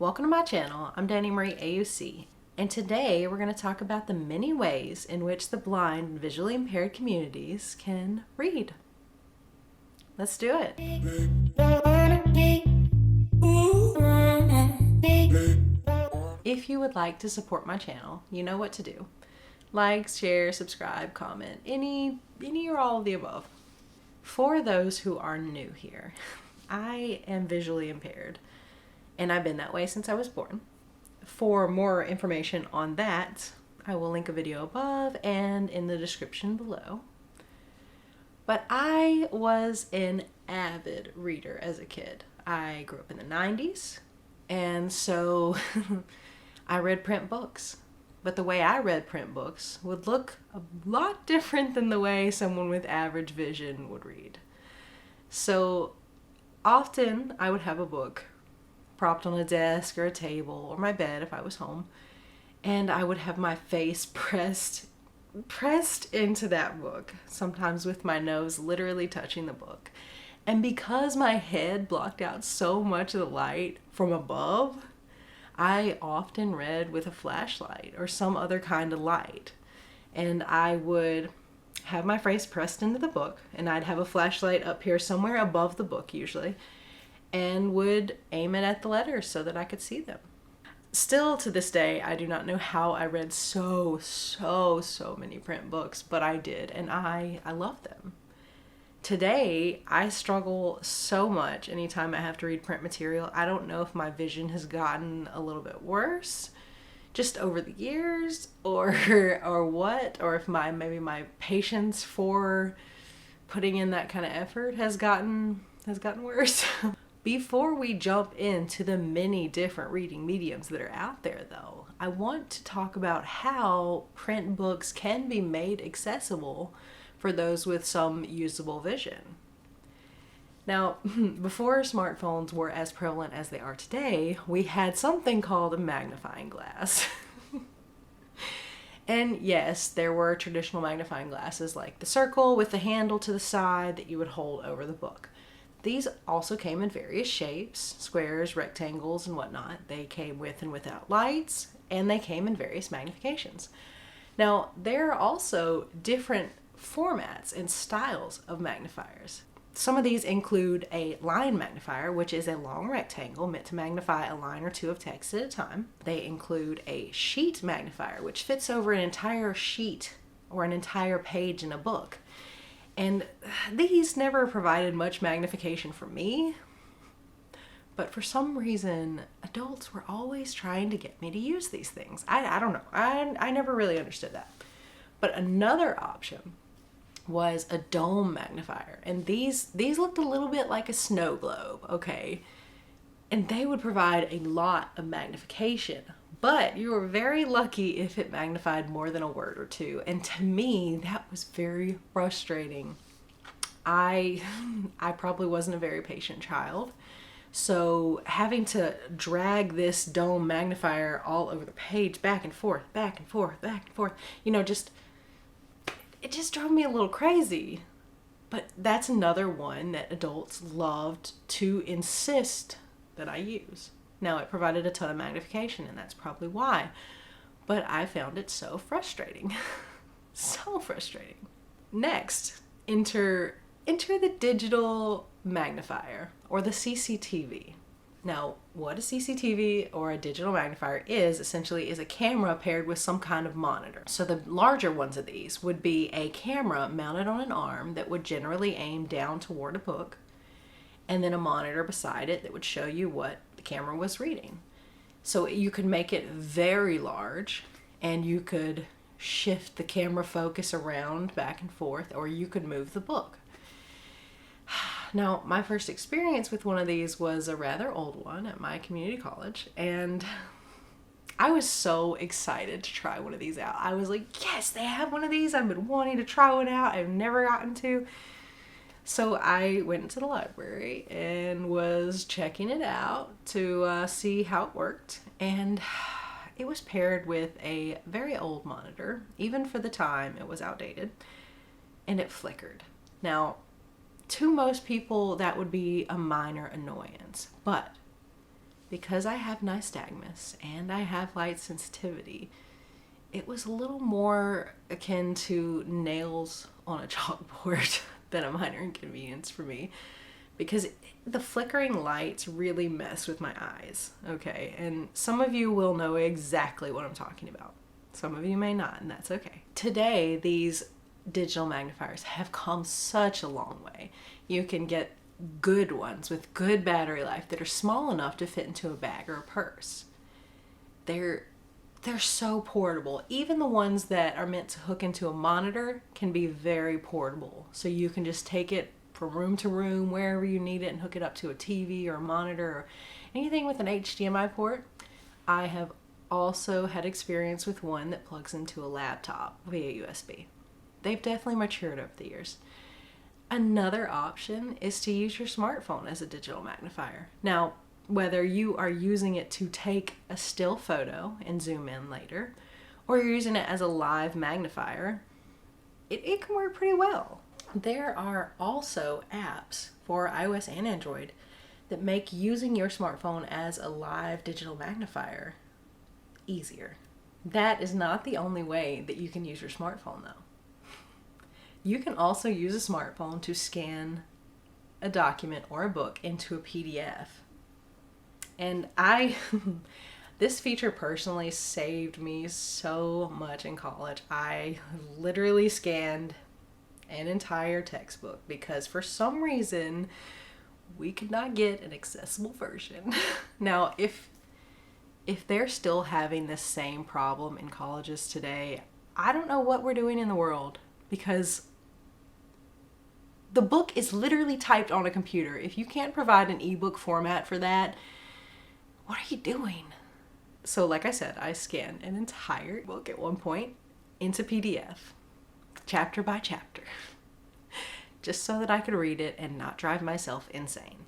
Welcome to my channel. I'm Dani Marie AUC, and today we're going to talk about the many ways in which the blind and visually impaired communities can read. Let's do it. If you would like to support my channel, you know what to do. Like, share, subscribe, comment, any or all of the above. For those who are new here, I am visually impaired, and I've been that way since I was born. For more information on that, I will link a video above and in the description below. But I was an avid reader as a kid. I grew up in the 90s, and so I read print books. But the way I read print books would look a lot different than the way someone with average vision would read. So often I would have a book propped on a desk or a table or my bed if I was home, and I would have my face pressed into that book, sometimes with my nose literally touching the book. And because my head blocked out so much of the light from above, I often read with a flashlight or some other kind of light. And I would have my face pressed into the book, and I'd have a flashlight up here somewhere above the book usually, and would aim it at the letters so that I could see them. Still to this day, I do not know how I read so many print books, but I did, and I love them. Today, I struggle so much anytime I have to read print material. I don't know if my vision has gotten a little bit worse just over the years or what, or if maybe my patience for putting in that kind of effort has gotten worse. Before we jump into the many different reading mediums that are out there, though, I want to talk about how print books can be made accessible for those with some usable vision. Now, before smartphones were as prevalent as they are today, we had something called a magnifying glass. And yes, there were traditional magnifying glasses like the circle with the handle to the side that you would hold over the book. These also came in various shapes, squares, rectangles, and whatnot. They came with and without lights, and they came in various magnifications. Now, there are also different formats and styles of magnifiers. Some of these include a line magnifier, which is a long rectangle meant to magnify a line or two of text at a time. They include a sheet magnifier, which fits over an entire sheet or an entire page in a book. And these never provided much magnification for me, but for some reason, adults were always trying to get me to use these things. I don't know. I never really understood that. But another option was a dome magnifier, and these looked a little bit like a snow globe, okay? And they would provide a lot of magnification, but you were very lucky if it magnified more than a word or two. And to me, that was very frustrating. I probably wasn't a very patient child, so having to drag this dome magnifier all over the page, back and forth, it just drove me a little crazy. But that's another one that adults loved to insist that I use. Now, it provided a ton of magnification, and that's probably why, but I found it so frustrating. So frustrating. Next, enter the digital magnifier, or the CCTV. Now, what a CCTV or a digital magnifier is essentially is a camera paired with some kind of monitor. So the larger ones of these would be a camera mounted on an arm that would generally aim down toward a book, and then a monitor beside it that would show you what the camera was reading. So you could make it very large, and you could shift the camera focus around back and forth, or you could move the book. Now, my first experience with one of these was a rather old one at my community college, and I was so excited to try one of these out. I was like, yes, they have one of these. I've been wanting to try one out. I've never gotten to. So I went to the library and was checking it out to see how it worked, and it was paired with a very old monitor. Even for the time, it was outdated, and it flickered. Now, to most people, that would be a minor annoyance, but because I have nystagmus and I have light sensitivity, it was a little more akin to nails on a chalkboard than a minor inconvenience for me, because the flickering lights really mess with my eyes, okay? And some of you will know exactly what I'm talking about. Some of you may not, and that's okay. Today, these digital magnifiers have come such a long way. You can get good ones with good battery life that are small enough to fit into a bag or a purse. They're so portable. Even the ones that are meant to hook into a monitor can be very portable. So you can just take it from room to room, wherever you need it, and hook it up to a TV or a monitor or anything with an HDMI port. I have also had experience with one that plugs into a laptop via USB. They've definitely matured over the years. Another option is to use your smartphone as a digital magnifier. Now, whether you are using it to take a still photo and zoom in later, or you're using it as a live magnifier, it can work pretty well. There are also apps for iOS and Android that make using your smartphone as a live digital magnifier easier. That is not the only way that you can use your smartphone, though. You can also use a smartphone to scan a document or a book into a PDF. And this feature personally saved me so much in college. I literally scanned an entire textbook because for some reason we could not get an accessible version. Now, if they're still having this same problem in colleges today, I don't know what we're doing in the world, because the book is literally typed on a computer. If you can't provide an ebook format for that, what are you doing? So like I said, I scanned an entire book at one point into PDF, chapter by chapter, just so that I could read it and not drive myself insane.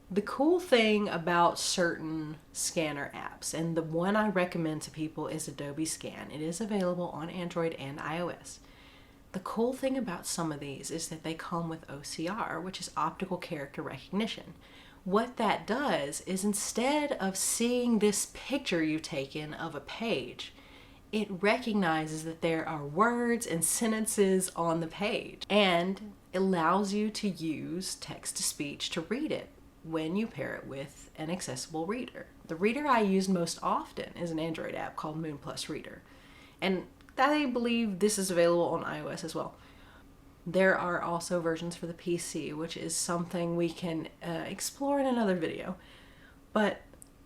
The cool thing about certain scanner apps, and the one I recommend to people, is Adobe Scan. It is available on Android and iOS. The cool thing about some of these is that they come with OCR, which is optical character recognition. What that does is, instead of seeing this picture you've taken of a page, it recognizes that there are words and sentences on the page and allows you to use text-to-speech to read it when you pair it with an accessible reader. The reader I use most often is an Android app called Moon Plus Reader, and I believe this is available on iOS as well. There are also versions for the PC, which is something we can explore in another video. But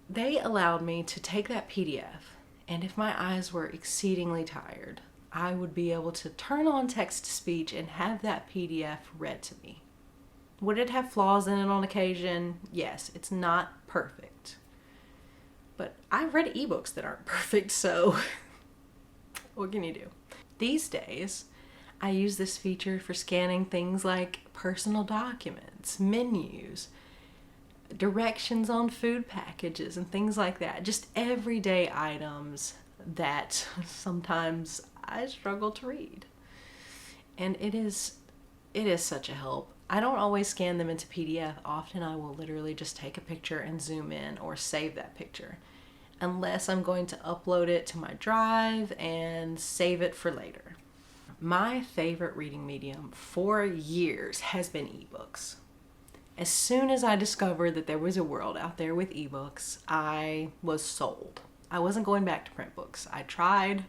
they allowed me to take that PDF, and if my eyes were exceedingly tired, I would be able to turn on text-to-speech and have that PDF read to me. Would it have flaws in it on occasion? Yes, it's not perfect. But I've read eBooks that aren't perfect, so what can you do? These days, I use this feature for scanning things like personal documents, menus, directions on food packages, and things like that. Just everyday items that sometimes I struggle to read. And it is such a help. I don't always scan them into PDF. Often I will literally just take a picture and zoom in or save that picture, unless I'm going to upload it to my drive and save it for later. My favorite reading medium for years has been eBooks. As soon as I discovered that there was a world out there with eBooks, I was sold. I wasn't going back to print books. I tried,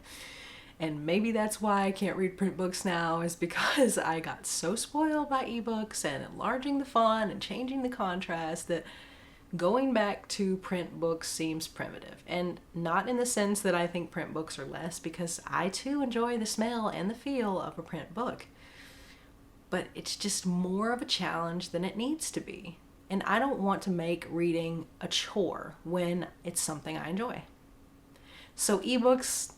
and maybe that's why I can't read print books now, is because I got so spoiled by eBooks and enlarging the font and changing the contrast that going back to print books seems primitive. And not in the sense that I think print books are less, because I too enjoy the smell and the feel of a print book. But it's just more of a challenge than it needs to be. And I don't want to make reading a chore when it's something I enjoy. So eBooks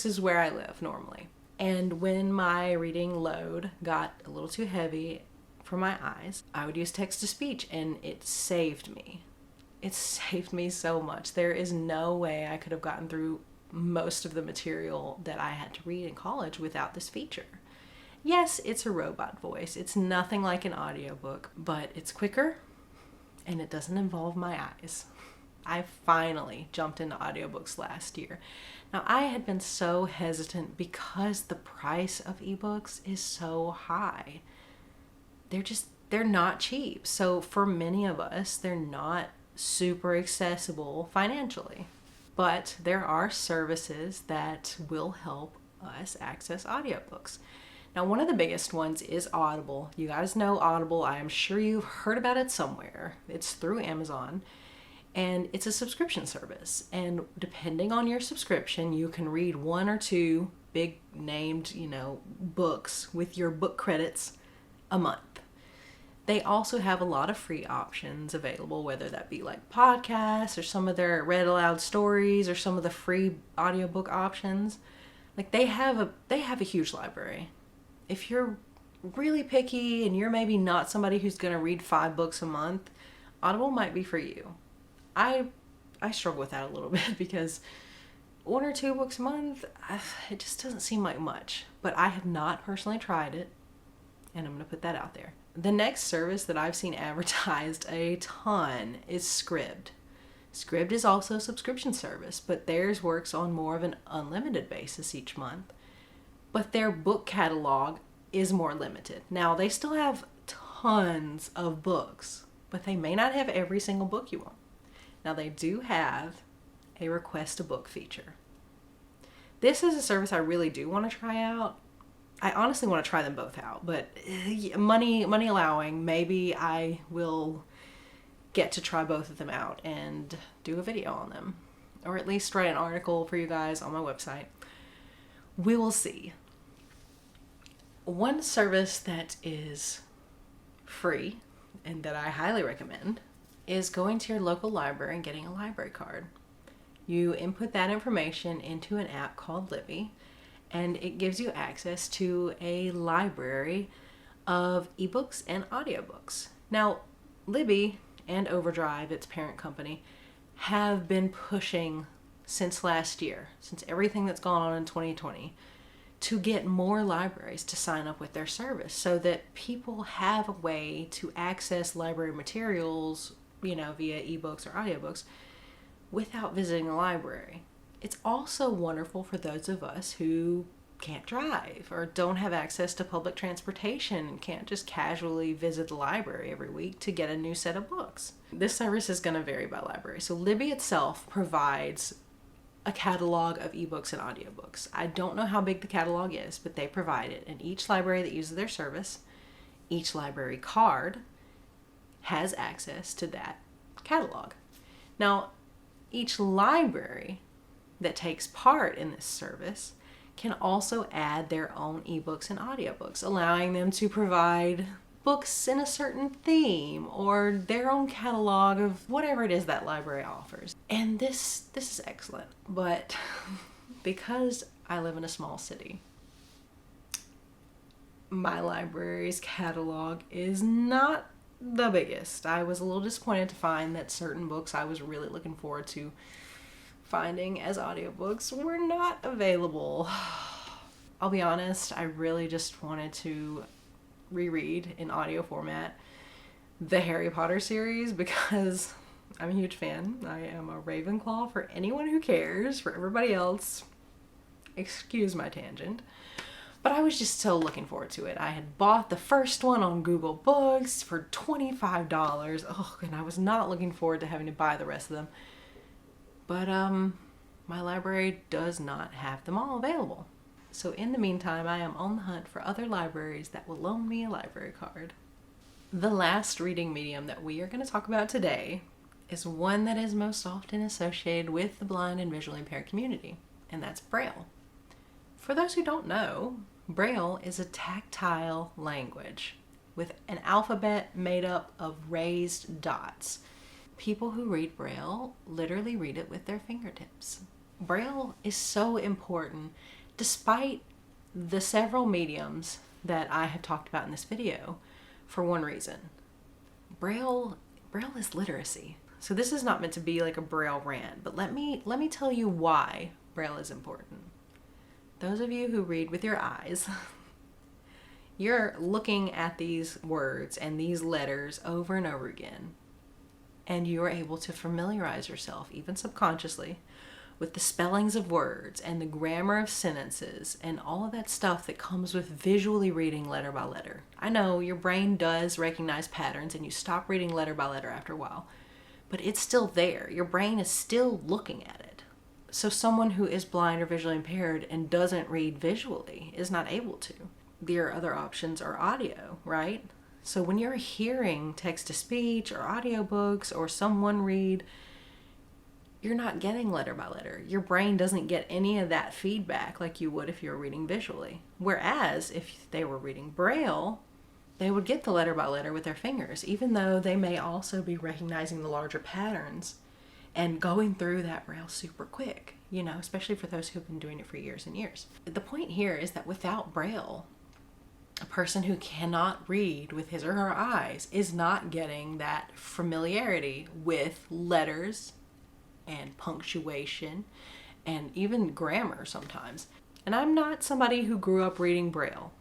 is where I live normally. And when my reading load got a little too heavy for my eyes, I would use text-to-speech, and it saved me. It saved me so much. There is no way I could have gotten through most of the material that I had to read in college without this feature. Yes, it's a robot voice. It's nothing like an audiobook, but it's quicker, and it doesn't involve my eyes. I finally jumped into audiobooks last year. Now, I had been so hesitant because the price of ebooks is so high. They're not cheap. So for many of us, they're not super accessible financially. But there are services that will help us access audiobooks. Now, one of the biggest ones is Audible. You guys know Audible. I am sure you've heard about it somewhere. It's through Amazon, and it's a subscription service. And depending on your subscription, you can read one or two big named, books with your book credits a month. They also have a lot of free options available, whether that be like podcasts or some of their read aloud stories or some of the free audiobook options. Like they have a huge library. If you're really picky and you're maybe not somebody who's going to read 5 books a month, Audible might be for you. I struggle with that a little bit because 1 or 2 books a month, it just doesn't seem like much. But I have not personally tried it, and I'm going to put that out there. The next service that I've seen advertised a ton is Scribd. Scribd is also a subscription service, but theirs works on more of an unlimited basis each month. But their book catalog is more limited. Now, they still have tons of books, but they may not have every single book you want. Now, they do have a request a book feature. This is a service I really do want to try out. I honestly want to try them both out, but money allowing, maybe I will get to try both of them out and do a video on them, or at least write an article for you guys on my website. We will see. One service that is free and that I highly recommend is going to your local library and getting a library card. You input that information into an app called Libby, and it gives you access to a library of ebooks and audiobooks. Now, Libby and Overdrive, its parent company, have been pushing since last year, since everything that's gone on in 2020, to get more libraries to sign up with their service so that people have a way to access library materials, via ebooks or audiobooks without visiting a library. It's also wonderful for those of us who can't drive or don't have access to public transportation and can't just casually visit the library every week to get a new set of books. This service is going to vary by library. So Libby itself provides a catalog of ebooks and audiobooks. I don't know how big the catalog is, but they provide it. And each library that uses their service, each library card, has access to that catalog. Now, each library that takes part in this service can also add their own ebooks and audiobooks, allowing them to provide books in a certain theme or their own catalog of whatever it is that library offers. And this is excellent, but because I live in a small city, my library's catalog is not the biggest. I was a little disappointed to find that certain books I was really looking forward to finding as audiobooks were not available. I'll be honest, I really just wanted to reread in audio format the Harry Potter series because I'm a huge fan. I am a Ravenclaw for anyone who cares. For everybody else, excuse my tangent. But I was just so looking forward to it. I had bought the first one on Google Books for $25. Oh, and I was not looking forward to having to buy the rest of them. But my library does not have them all available. So in the meantime, I am on the hunt for other libraries that will loan me a library card. The last reading medium that we are going to talk about today is one that is most often associated with the blind and visually impaired community, and that's Braille. For those who don't know, Braille is a tactile language with an alphabet made up of raised dots. People who read Braille literally read it with their fingertips. Braille is so important despite the several mediums that I have talked about in this video for one reason. Braille is literacy. So this is not meant to be like a Braille rant, but let me tell you why Braille is important. Those of you who read with your eyes, you're looking at these words and these letters over and over again. and you're able to familiarize yourself, even subconsciously, with the spellings of words and the grammar of sentences and all of that stuff that comes with visually reading letter by letter. I know your brain does recognize patterns and you stop reading letter by letter after a while, but it's still there. Your brain is still looking at it. So someone who is blind or visually impaired and doesn't read visually is not able to. Their other options are audio, right? So when you're hearing text-to-speech or audiobooks or someone read, you're not getting letter by letter. Your brain doesn't get any of that feedback like you would if you were reading visually. Whereas if they were reading Braille, they would get the letter by letter with their fingers, even though they may also be recognizing the larger patterns and going through that Braille super quick, especially for those who've been doing it for years and years. The point here is that without Braille, a person who cannot read with his or her eyes is not getting that familiarity with letters and punctuation and even grammar sometimes. And I'm not somebody who grew up reading Braille.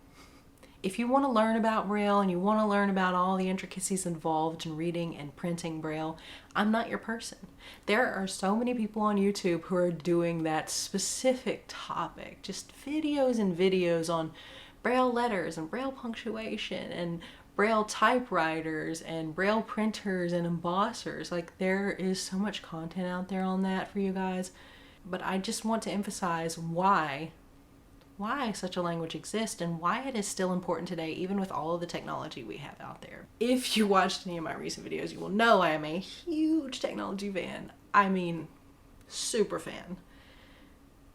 If you want to learn about Braille and you want to learn about all the intricacies involved in reading and printing Braille, I'm not your person. There are so many people on YouTube who are doing that specific topic, just videos and videos on Braille letters and Braille punctuation and Braille typewriters and Braille printers and embossers. Like, there is so much content out there on that for you guys. But I just want to emphasize why such a language exists and why it is still important today, even with all of the technology we have out there. If you watched any of my recent videos, you will know I am a huge technology fan. I mean, super fan.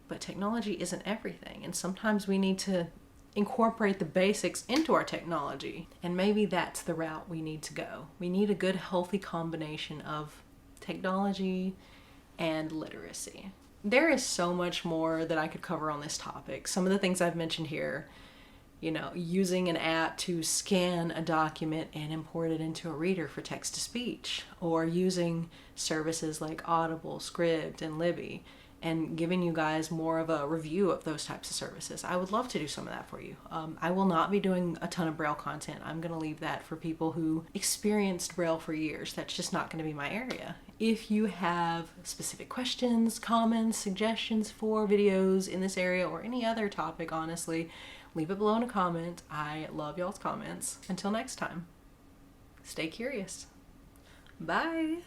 But technology isn't everything, and sometimes we need to incorporate the basics into our technology, and maybe that's the route we need to go. We need a good, healthy combination of technology and literacy. There is so much more that I could cover on this topic. Some of the things I've mentioned here, using an app to scan a document and import it into a reader for text-to-speech, or using services like Audible, Scribd, and Libby, and giving you guys more of a review of those types of services. I would love to do some of that for you. I will not be doing a ton of Braille content. I'm going to leave that for people who experienced Braille for years. That's just not going to be my area. If you have specific questions, comments, suggestions for videos in this area or any other topic, honestly, leave it below in a comment. I love y'all's comments. Until next time, stay curious. Bye.